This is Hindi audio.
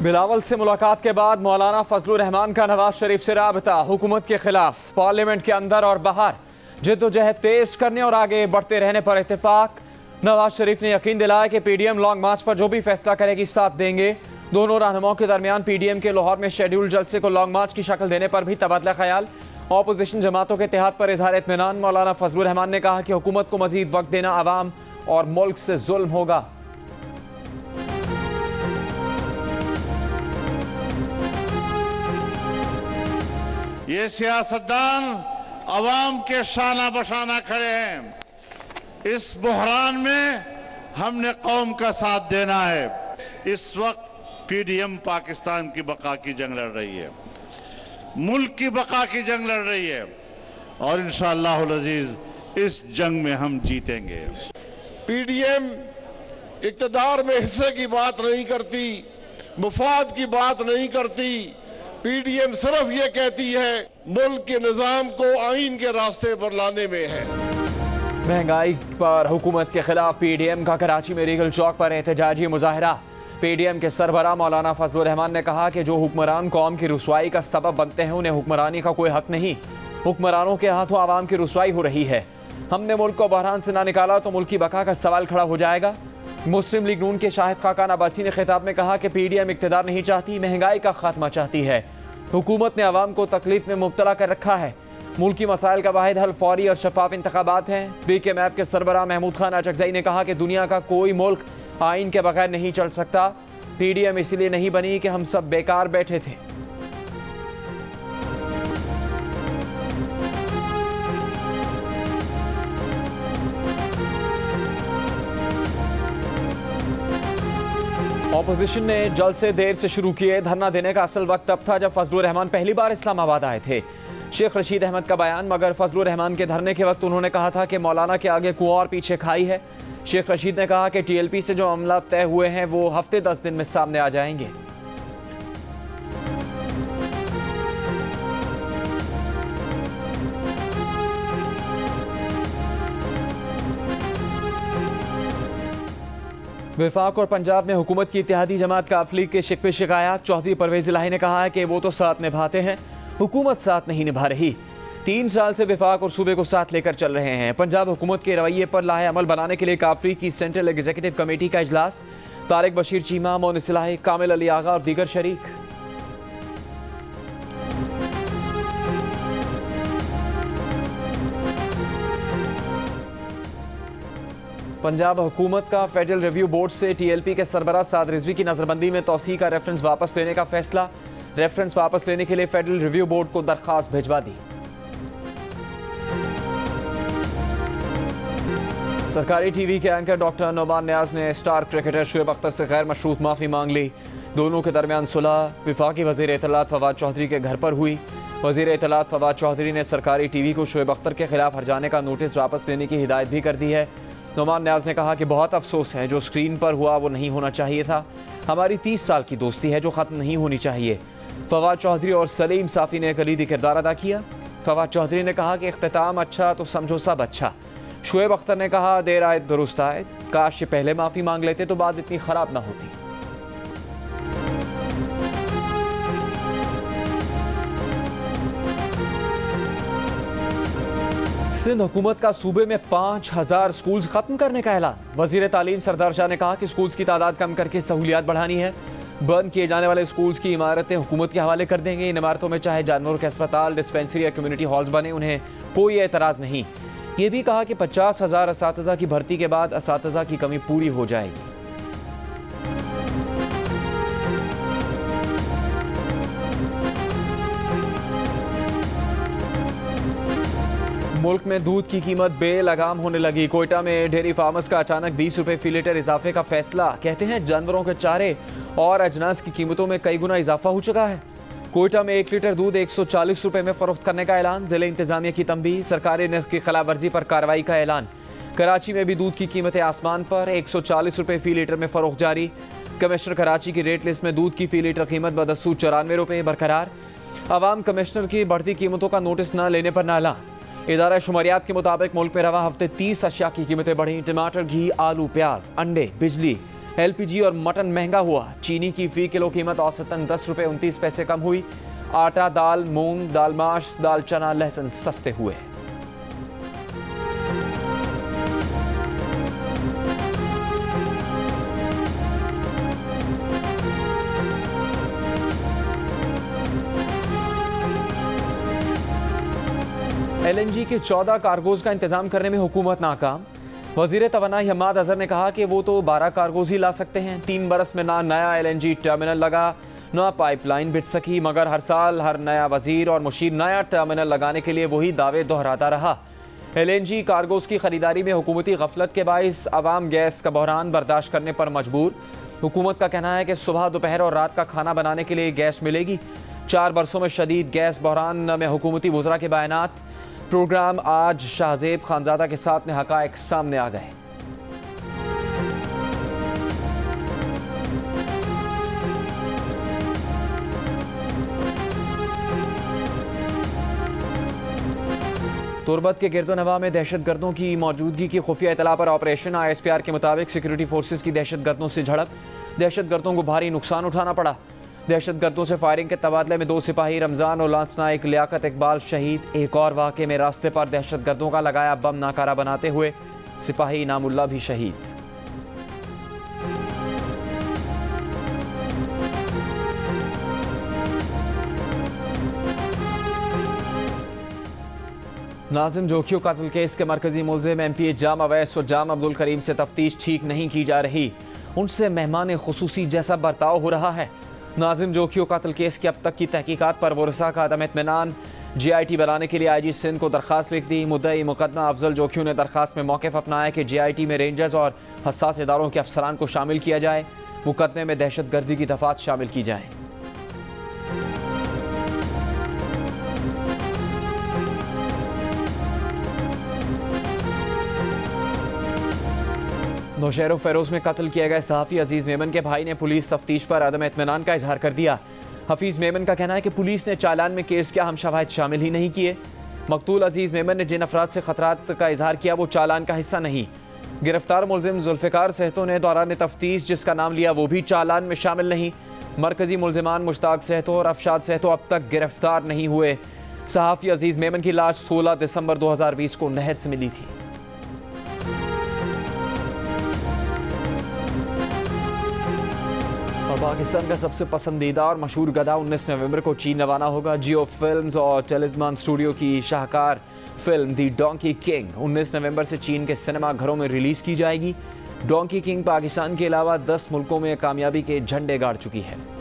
बिलावल से मुलाकात के बाद मौलाना फजलुर रहमान का नवाज शरीफ से राबता, हुकूमत के खिलाफ पार्लियामेंट के अंदर और बाहर जिद्दोजहद तेज करने और आगे बढ़ते रहने पर इत्तेफाक। नवाज शरीफ ने यकीन दिलाया कि पीडीएम लॉन्ग मार्च पर जो भी फैसला करेगी साथ देंगे। दोनों रहनुमाओं के दरमियान पीडीएम के लाहौर में शेड्यूल जलसे को लॉन्ग मार्च की शक्ल देने पर भी तबादला ख्याल। ऑपोजिशन जमातों के इत्तेहाद पर इजहार इत्मीनान। मौलाना फजलुर रहमान ने कहा कि हुकूमत को मजीद वक्त देना आवाम और मुल्क से जुल्म होगा। ये सियासतदान अवाम के शाना बशाना खड़े हैं। इस बुहरान में हमने कौम का साथ देना है। इस वक्त पीडीएम पाकिस्तान की बका की जंग लड़ रही है, मुल्क की बका की जंग लड़ रही है और इंशाअल्लाह अज़ीज इस जंग में हम जीतेंगे। पीडीएम इक़्तिदार में हिस्से की बात नहीं करती, मुफाद की बात नहीं करती। पीडीएम सिर्फ ये कहती है मुल्क के निजाम को आईन के रास्ते पर लाने में है। महंगाई पर हुकूमत के खिलाफ पीडीएम का कराची में रीगल चौक पर एहतजाजी मुजाहरा। पीडीएम के सरबराह मौलाना फजलुर रहमान ने कहा कि जो हुक्मरान कौम की रुसवाई का सबब बनते हैं उन्हें हुक्मरानी का कोई हक नहीं। हुक्मरानों के हाथों आवाम की रुसवाई हो रही है। हमने मुल्क को बहरान से ना निकाला तो मुल्क की बका का सवाल खड़ा हो जाएगा। मुस्लिम लीग नून के शाहिद खाकान अब्बासी ने खिताब में कहा कि पीडीएम इक़्तिदार नहीं चाहती, महंगाई का खात्मा चाहती है। हुकूमत ने आवाम को तकलीफ में मुब्तला कर रखा है। मुल्क की मसाइल का वाहिद हल फौरी और शफाफ इंतखाबात हैं। BKMAP के सरबराह महमूद खान अचकज़ई ने कहा कि दुनिया का कोई मुल्क आइन के बगैर नहीं चल सकता। पीडीएम इसलिए नहीं बनी कि हम सब बेकार बैठे थे। ऑपोजिशन ने जल्द से देर से शुरू किए। धरना देने का असल वक्त तब था जब फजलुर रहमान पहली बार इस्लामाबाद आए थे। शेख रशीद अहमद का बयान, मगर फजलुर रहमान के धरने के वक्त उन्होंने कहा था कि मौलाना के आगे कुआं और पीछे खाई है। शेख रशीद ने कहा कि TLP से जो मामला तय हुए हैं वो हफ्ते 10 दिन में सामने आ जाएंगे। वफाक और पंजाब में हुकूमत की इत्तेहादी जमात काफिली के शिकवे शिकायत। चौधरी परवेज इलाही ने कहा है कि वो तो साथ निभाते हैं, हुकूमत साथ नहीं निभा रही। 3 साल से वफाक और सूबे को साथ लेकर चल रहे हैं। पंजाब हुकूमत के रवैये पर लाहे अमल बनाने के लिए काफिली की सेंट्रल एग्जीक्यूटिव कमेटी का इजलास। तारिक बशीर चीमा, मोनिस इलाही, कामिल अली आगा और दीगर शरीक। पंजाब हुकूमत का फेडरल रिव्यू बोर्ड से TLP के सरबराह साद रिजवी की नजरबंदी में तौसीह का रेफरेंस वापस लेने का फैसला। रेफरेंस वापस लेने के लिए फेडरल रिव्यू बोर्ड को दरख्वास्त भिजवा दी। सरकारी टीवी के एंकर डॉक्टर नोमान नियाज ने स्टार क्रिकेटर शुएब अख्तर से गैर मशरूत माफ़ी मांग ली। दोनों के दरमियान सुलह वफाकी वज़ीर इत्तलात फवाद चौधरी के घर पर हुई। वज़ीर इत्तलात फवाद चौधरी ने सरकारी TV को शुएब अख्तर के खिलाफ हर्जाने का नोटिस वापस लेने की हिदायत भी कर दी है। नोमान नियाज ने कहा कि बहुत अफसोस है, जो स्क्रीन पर हुआ वो नहीं होना चाहिए था। हमारी 30 साल की दोस्ती है जो ख़त्म नहीं होनी चाहिए। फवाद चौधरी और सलीम साफ़ी ने कलीदी किरदार अदा किया। फवाद चौधरी ने कहा कि इख्तिताम अच्छा तो समझो सब अच्छा। शुएब अख्तर ने कहा देर आए दुरुस्त आए, काश ये पहले माफ़ी मांग लेते तो बात इतनी ख़राब ना होती। सिंध हुकूमत का सूबे में 5000 स्कूल्स खत्म करने का ऐलान। वजीर तालीम सरदार शाह ने कहा कि स्कूल्स की तादाद कम करके सहूलियात बढ़ानी है। बंद किए जाने वाले स्कूल्स की इमारतें हुकूमत के हवाले कर देंगे। इन इमारतों में चाहे जानवरों के अस्पताल, डिस्पेंसरी या कम्युनिटी हॉल्स बने, उन्हें कोई एतराज़ नहीं। ये भी कहा कि 50,000 असातिज़ा की भर्ती के बाद असातिज़ा की कमी पूरी हो जाएगी। मुल्क में दूध की कीमत बेलगाम होने लगी। कोयटा में डेयरी फार्मर्स का अचानक 20 रुपये फी लीटर इजाफे का फैसला। कहते हैं जानवरों के चारे और अजनास की कीमतों में कई गुना इजाफा हो चुका है। कोयटा में 1 लीटर दूध 140 रुपये में फरोख्त करने का ऐलान। जिले इंतजामिया की तंबीह, सरकारी निर्ख की खिलाफ वर्जी पर कार्रवाई का ऐलान। कराची में भी दूध की कीमतें आसमान पर, 140 रुपये फी लीटर में फरोख्त जारी। कमिश्नर कराची की रेट लिस्ट में दूध की फी लीटर कीमत बदस्तूर 94 रुपये बरकरार। अवाम कमिश्नर की बढ़ती कीमतों का नोटिस न लेने पर नाला। इदारा शुमारियात के मुताबिक मुल्क में रवा हफ्ते 30 अशिया की कीमतें बढ़ी। टमाटर, घी, आलू, प्याज, अंडे, बिजली, LPG और मटन महंगा हुआ। चीनी की फी किलो कीमत औसतन 10 रुपये 29 पैसे कम हुई। आटा, दाल, मूंग, दाल माश, दाल चना, लहसुन सस्ते हुए। LNG के 14 कार्गोज का इंतजाम करने में हुकूमत नाकाम। वजीर तवानाई हम्माद अजहर ने कहा कि वो तो 12 कार्गोज ही ला सकते हैं। 3 बरस में ना नया LNG टर्मिनल लगा, ना पाइपलाइन बिछ सकी, मगर हर साल हर नया वजीर और मुशीर नया टर्मिनल लगाने के लिए वही दावे दोहराता रहा। LNG कार्गोज की खरीदारी में हुकूमती गफलत के बाइस अवाम गैस का बहरान बर्दाश्त करने पर मजबूर। हुकूमत का कहना है कि सुबह, दोपहर और रात का खाना बनाने के लिए गैस मिलेगी। 4 बरसों में शदीद गैस बहरान में हुकूमती वज़रा के बयानात। प्रोग्राम आज शाहजेब खानजादा के साथ में हकायक सामने आ गए। तुर्बत के गिरदोनवा में दहशतगर्दों की मौजूदगी की खुफिया इतला पर ऑपरेशन। ISPR के मुताबिक सिक्योरिटी फोर्सेस की दहशतगर्दों से झड़प। दहशतगर्दों को भारी नुकसान उठाना पड़ा। दहशतगर्दों से फायरिंग के तबादले में 2 सिपाही रमजान और लांस नाइक लियाकत इकबाल शहीद। एक और वाक़े में रास्ते पर दहशतगर्दों का लगाया बम नाकारा बनाते हुए सिपाही इनामुल्लाह भी शहीद। नाजिम जोखियों कत्ल केस के मरकजी मुलजिम MPA जाम अवैस और जाम अब्दुल करीम से तफ्तीश ठीक नहीं की जा रही। उनसे मेहमान खुसूसी जैसा बर्ताव हो रहा है। नाजिम जोखियों कत्ल केस की अब तक की तहकीकात पर वरसा का अदम इत्मीनान। GIT बनाने के लिए IG सिंध को दरख्वास्त लिख दी। मुद्दई मुकदमा अफजल जोखियों ने दरख्वास्त में मौक़िफ़ अपनाया कि GIT में रेंजर्स और हसास इदारों के अफसरान को शामिल किया जाए। मुकदमे में दहशतगर्दी की दफ़ात शामिल की जाए। नौशहर फेरोज में कत्ल किए गए सहाफ़ी अजीज़ मेमन के भाई ने पुलिस तफ्तीश पर अदम इत्मीनान का इजहार कर दिया। हफीज़ मेमन का कहना है कि पुलिस ने चालान में केस किया, हम शवाहिद शामिल ही नहीं किए। मकतूल अजीज़ मेमन ने जिन अफराद से खतरात का इजहार किया वो चालान का हिस्सा नहीं। गिरफ्तार मुलजिम जुल्फ़िकार सहतो ने दौरान तफ्तीश जिसका नाम लिया वो भी चालान में शामिल नहीं। मरकजी मुलजिमान मुश्ताक सहतो और अफशाद सहतो अब तक गिरफ्तार नहीं हुए। सहाफ़ी अजीज़ मेमन की लाश 16 दिसंबर 2020 को नहर से मिली थी। और पाकिस्तान का सबसे पसंदीदा और मशहूर गधा 19 नवंबर को चीन रवाना होगा। जियो फिल्म्स और टेलिस्मान स्टूडियो की शाहकार फिल्म दी डोंकी किंग 19 नवंबर से चीन के सिनेमा घरों में रिलीज की जाएगी। डोंकी किंग पाकिस्तान के अलावा 10 मुल्कों में कामयाबी के झंडे गाड़ चुकी है।